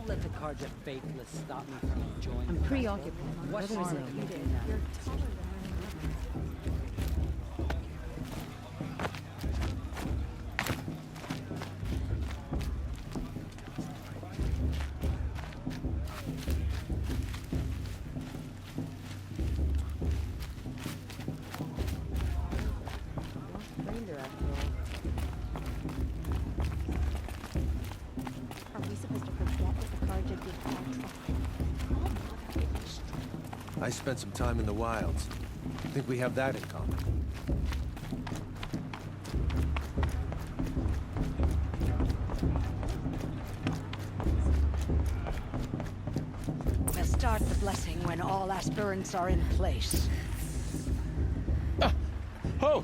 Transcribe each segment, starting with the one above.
Don't let the Karja faithless stop me from enjoying. I'm preoccupied. What harm can you do now? Are we supposed to forget what the Karja did for I spent some time in the wilds. I think we have that in common. We'll start the blessing when all aspirants are in place. Oh!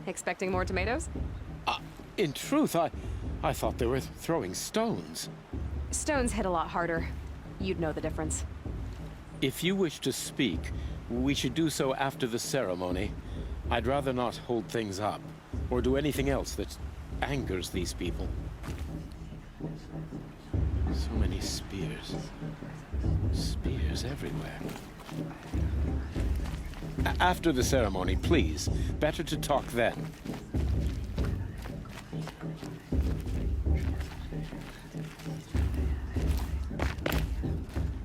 Expecting more tomatoes? In truth, I thought they were throwing stones. Stones hit a lot harder. You'd know the difference. If you wish to speak, we should do so after the ceremony. I'd rather not hold things up, or do anything else that angers these people. So many spears. Spears everywhere. After the ceremony, please. Better to talk then.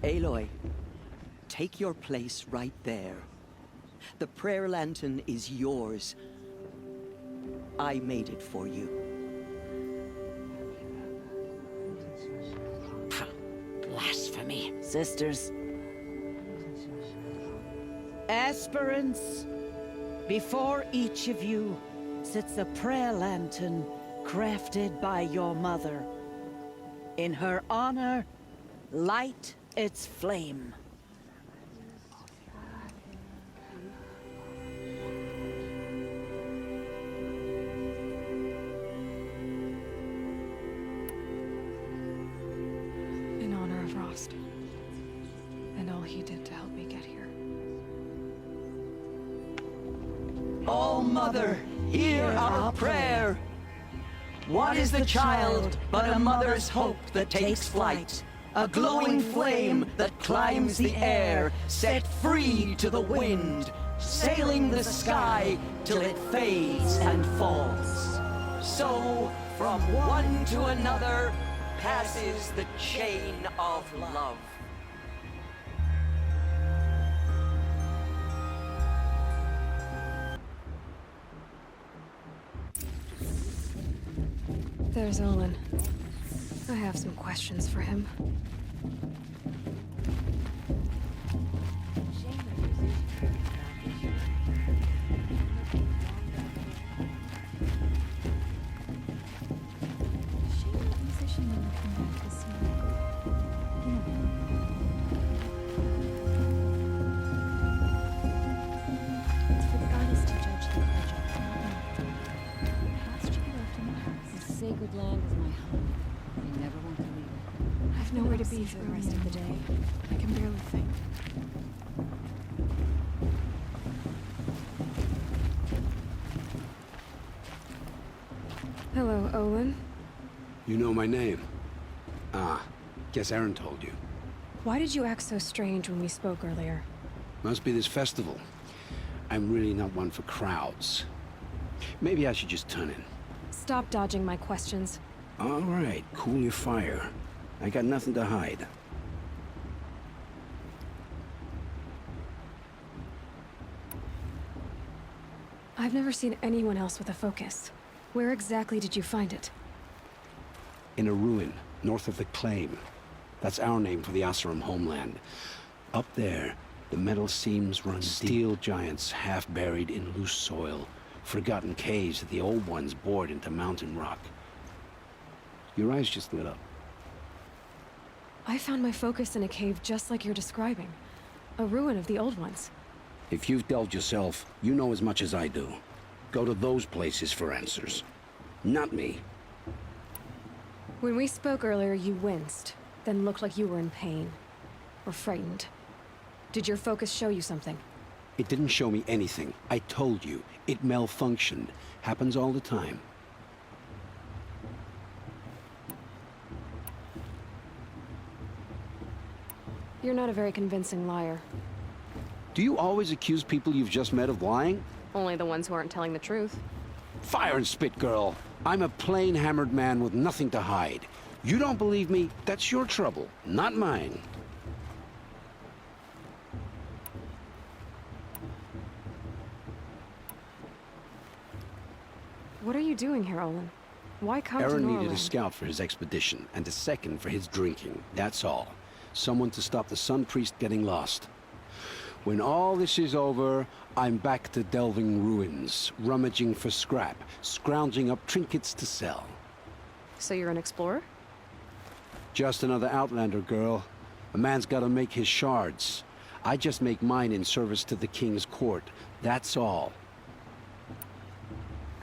Aloy, take your place right there. The prayer lantern is yours. I made it for you. Blasphemy. Sisters. Aspirants, before each of you sits a prayer lantern crafted by your mother. In her honor, light its flame. In honor of Rost. And all he did to help me get here. All Mother, hear our prayer. What is the child but a mother's hope that takes flight? A glowing flame that climbs the air, set free to the wind, sailing the sky till it fades and falls. So, from one to another, passes the chain of love. There's Olin. I have some questions for him. It's for the goddess to judge the Karja, not me. Perhaps she left in the house. This sacred land is my home. I never want to leave it. I've nowhere to be for the rest of the day. I can barely think. Hello, Olin. You know my name? Ah, guess Aaron told you. Why did you act so strange when we spoke earlier? Must be this festival. I'm really not one for crowds. Maybe I should just turn in. Stop dodging my questions. All right, cool your fire. I got nothing to hide. I've never seen anyone else with a focus. Where exactly did you find it? In a ruin, north of the Claim. That's our name for the Asuram homeland. Up there, the metal seams run steel giants half buried in loose soil. Forgotten caves that the old ones bored into mountain rock. Your eyes just lit up. I found my focus in a cave just like you're describing. A ruin of the old ones. If you've delved yourself, you know as much as I do. Go to those places for answers. Not me. When we spoke earlier, you winced, then looked like you were in pain. Or frightened. Did your focus show you something? It didn't show me anything. I told you. It malfunctioned. Happens all the time. You're not a very convincing liar. Do you always accuse people you've just met of lying? Only the ones who aren't telling the truth. Fire and spit, girl. I'm a plain hammered man with nothing to hide. You don't believe me? That's your trouble, not mine. What are you doing here, Olin? Why come to Aaron Norland? needed a scout for his expedition, and a second for his drinking. That's all. Someone to stop the Sun Priest getting lost. When all this is over, I'm back to delving ruins, rummaging for scrap, scrounging up trinkets to sell. So you're an explorer? Just another Outlander, girl. A man's gotta make his shards. I just make mine in service to the King's court. That's all.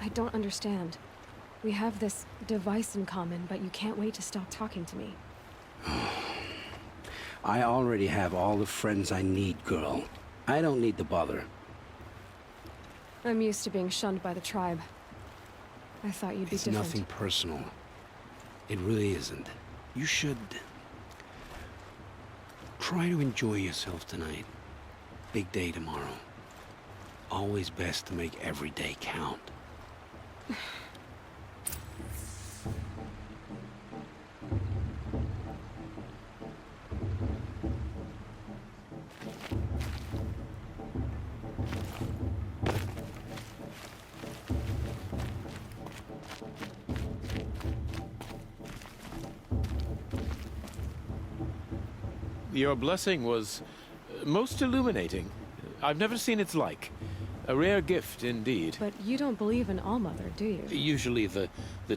I don't understand. We have this device in common, but you can't wait to stop talking to me. I already have all the friends I need, girl. I don't need the bother. I'm used to being shunned by the tribe. I thought you'd be It's different. nothing personal. It really isn't. You should... try to enjoy yourself tonight. Big day tomorrow. Always best to make every day count. Your blessing was most illuminating. I've never seen its like. A rare gift indeed. But you don't believe in Allmother, do you? Usually the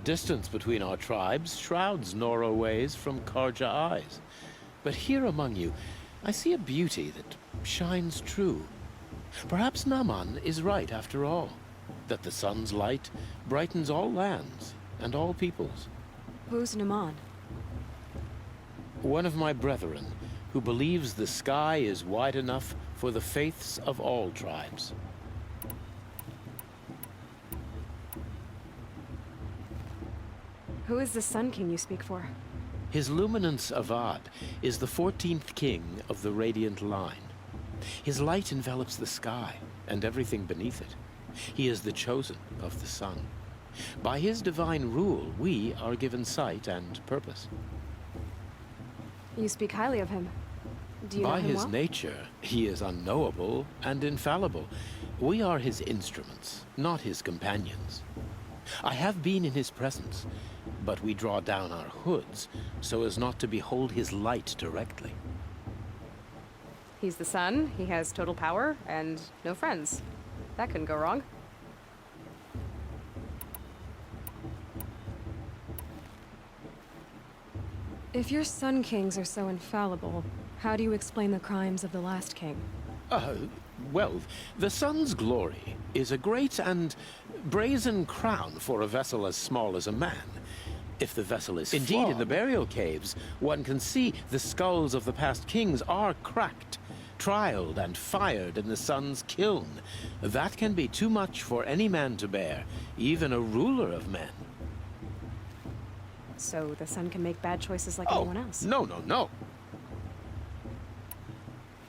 distance between our tribes shrouds Norroways from Karja eyes. But here among you, I see a beauty that shines true. Perhaps Naman is right after all, that the sun's light brightens all lands and all peoples. Who's Naman? One of my brethren, who believes the sky is wide enough for the faiths of all tribes. Who is the Sun King you speak for? His Luminance Avad is the 14th king of the Radiant Line. His light envelops the sky and everything beneath it. He is the chosen of the sun. By his divine rule, we are given sight and purpose. You speak highly of him. Do you know By him his well? nature, he is unknowable and infallible. We are his instruments, not his companions. I have been in his presence, but we draw down our hoods so as not to behold his light directly. He's the sun, he has total power, and no friends. That couldn't go wrong. If your Sun Kings are so infallible, how do you explain the crimes of the last king? Well, the sun's glory is a great and brazen crown for a vessel as small as a man. If the vessel is Indeed, in the burial caves, one can see the skulls of the past kings are cracked, trialed and fired in the sun's kiln. That can be too much for any man to bear, even a ruler of men. So the sun can make bad choices like anyone else? No, no, no.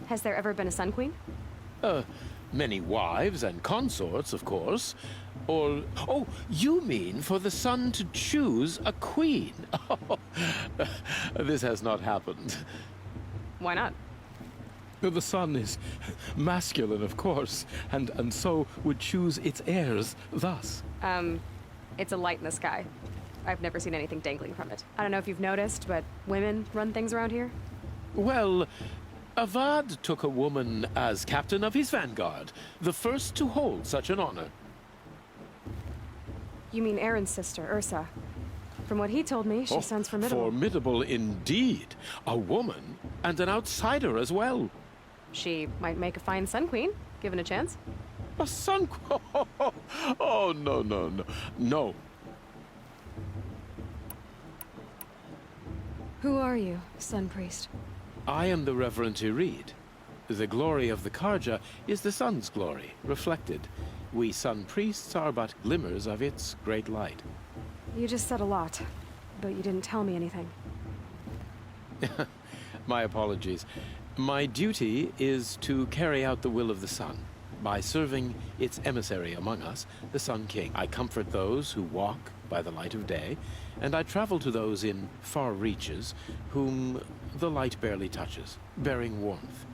Has there ever been a Sun Queen? Many wives and consorts, of course. Or, oh, you mean for the sun to choose a queen? Oh, this has not happened. Why not? The sun is masculine, of course, and so would choose its heirs thus. It's a light in the sky. I've never seen anything dangling from it. I don't know if you've noticed, but women run things around here. Well, Avad took a woman as captain of his vanguard, the first to hold such an honor. You mean Aaron's sister, Ursa. From what he told me, she sounds formidable. Formidable indeed. A woman, and an outsider as well. She might make a fine Sun Queen, given a chance. A sun... Oh, no, no, no. No. Who are you, Sun Priest? I am the Reverend Irid. The glory of the Karja is the sun's glory, reflected. We sun priests are but glimmers of its great light. You just said a lot, but you didn't tell me anything. My apologies. My duty is to carry out the will of the sun. By serving its emissary among us, the Sun King, I comfort those who walk by the light of day, and I travel to those in far reaches whom the light barely touches, bearing warmth.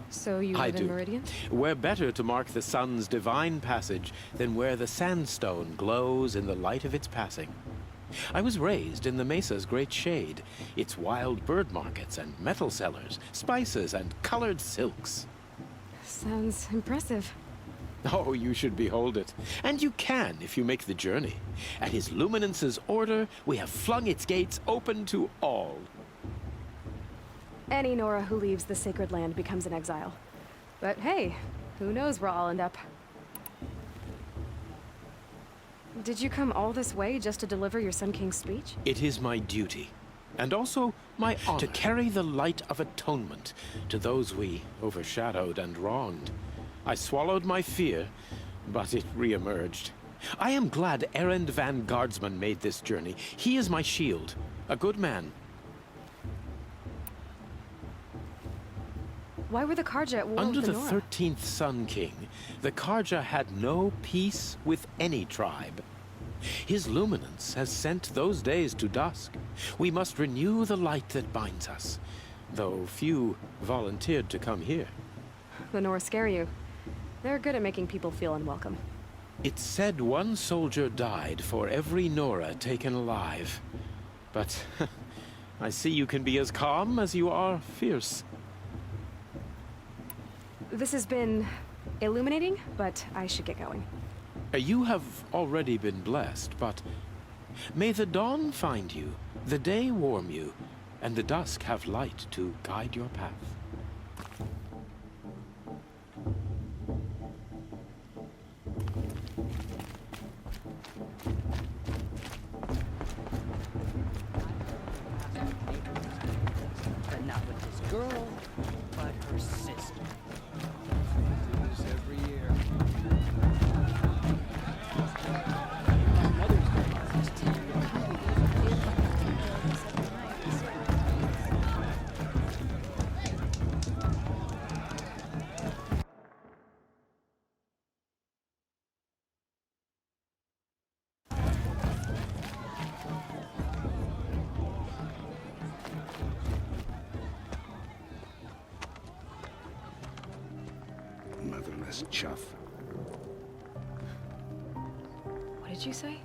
So you I live in do. Meridian? Where better to mark the sun's divine passage than where the sandstone glows in the light of its passing? I was raised in the mesa's great shade, its wild bird markets and metal cellars, spices and colored silks. Sounds impressive. Oh, you should behold it. And you can if you make the journey. At his luminance's order, we have flung its gates open to all. Any Nora who leaves the sacred land becomes an exile. But hey, who knows where I'll end up. Did you come all this way just to deliver your Sun King's speech? It is my duty, and also my honor, to carry the light of atonement to those we overshadowed and wronged. I swallowed my fear, but it re-emerged. I am glad Erend van Guardsman made this journey. He is my shield, a good man. Why were the Karja at war Under with the the Nora? 13th Sun King, the Karja had no peace with any tribe. His luminance has sent those days to dusk. We must renew the light that binds us, though few volunteered to come here. The Nora scare you. They're good at making people feel unwelcome. It's said one soldier died for every Nora taken alive. But I see you can be as calm as you are fierce. This has been illuminating, but I should get going. You have already been blessed, but may the dawn find you, the day warm you, and the dusk have light to guide your path. But not with this girl, but her sister. Motherless chuff. What did you say?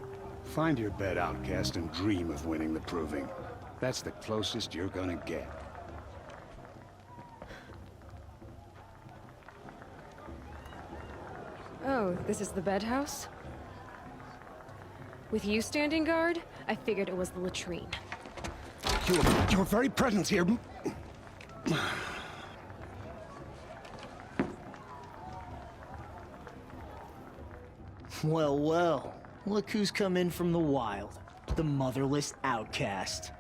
Find your bed, outcast, and dream of winning the proving. That's the closest you're gonna get. Oh, this is the bedhouse? With you standing guard, I figured it was the latrine. Your very presence here... Well, well. Look who's come in from the wild. The motherless outcast.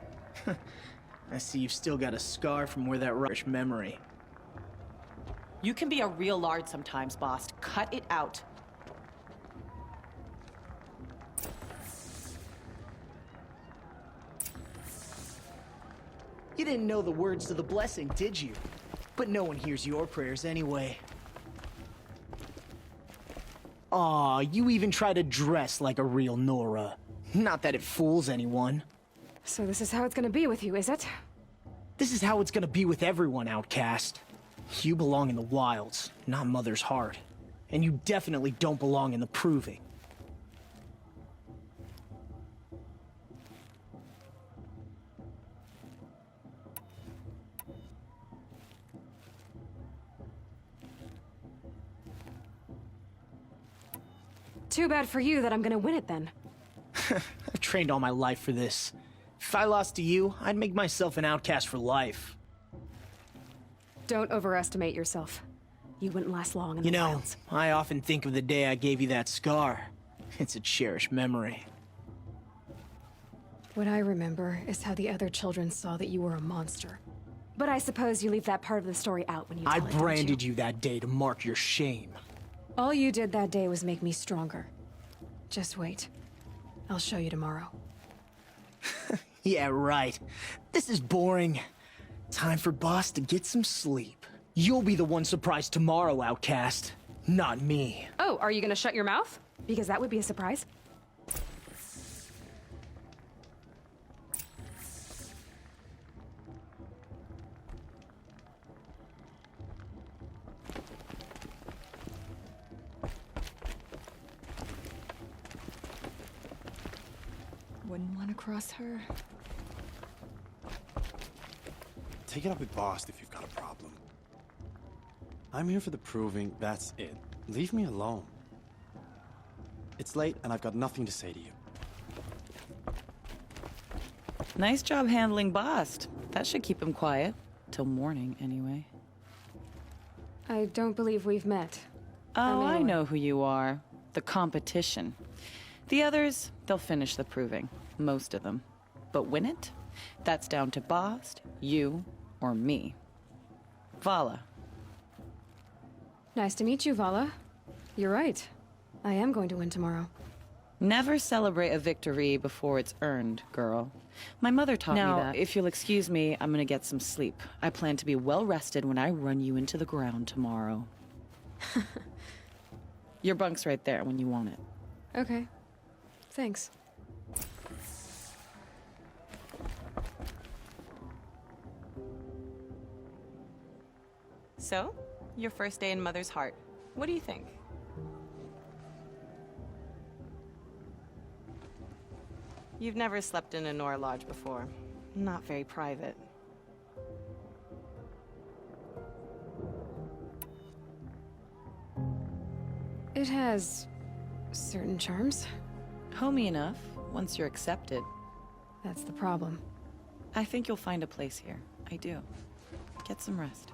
I see you've still got a scar from where that rubbish memory. You can be a real lard sometimes, boss. Cut it out. You didn't know the words to the blessing, did you? But no one hears your prayers anyway. Aw, you even try to dress like a real Nora. Not that it fools anyone. So this is how it's gonna be with you, is it? This is how it's gonna be with everyone, outcast. You belong in the wilds, not Mother's heart. And you definitely don't belong in the proving. Too bad for you that I'm gonna win it then. I've trained all my life for this. If I lost to you, I'd make myself an outcast for life. Don't overestimate yourself. You wouldn't last long in You the know, wilds. I often think of the day I gave you that scar. It's a cherished memory. What I remember is how the other children saw that you were a monster. But I suppose you leave that part of the story out when you tell I it, don't branded you that day to mark your shame. All you did that day was make me stronger. Just wait. I'll show you tomorrow. Yeah, right. This is boring. Time for Boss to get some sleep. You'll be the one surprised tomorrow, Outcast. Not me. Oh, are you gonna shut your mouth? Because that would be a surprise. Wouldn't want to cross her. Take it up with Boss if you've got a problem. I'm here for the proving, that's it. Leave me alone. It's late and I've got nothing to say to you. Nice job handling Bost. That should keep him quiet. Till morning, anyway. I don't believe we've met. Oh, I Aloy. know who you are. The competition. The others, they'll finish the proving. Most of them. But win it? That's down to Bost, you, or me. Vala. Nice to meet you, Vala. You're right. I am going to win tomorrow. Never celebrate a victory before it's earned, girl. My mother taught me that. Now, if you'll excuse me, I'm gonna get some sleep. I plan to be well rested when I run you into the ground tomorrow. Your bunk's right there when you want it. Okay. Thanks. So, your first day in Mother's Heart. What do you think? You've never slept in a Nora Lodge before. Not very private. It has certain charms. Homey enough, once you're accepted. That's the problem. I think you'll find a place here. I do. Get some rest.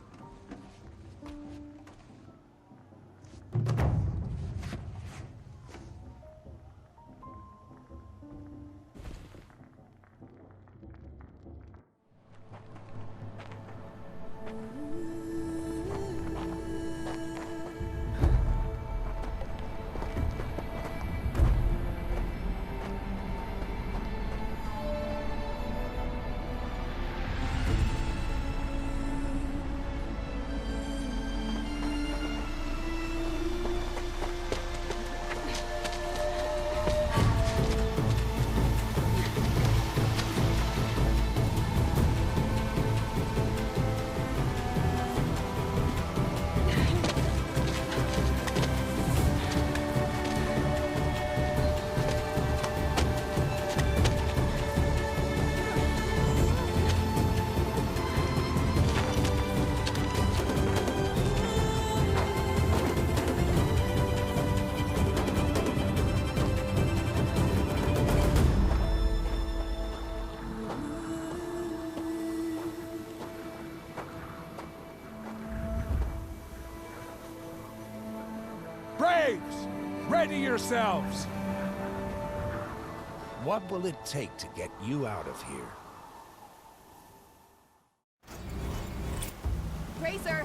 Braves! Ready yourselves! What will it take to get you out of here? Razor!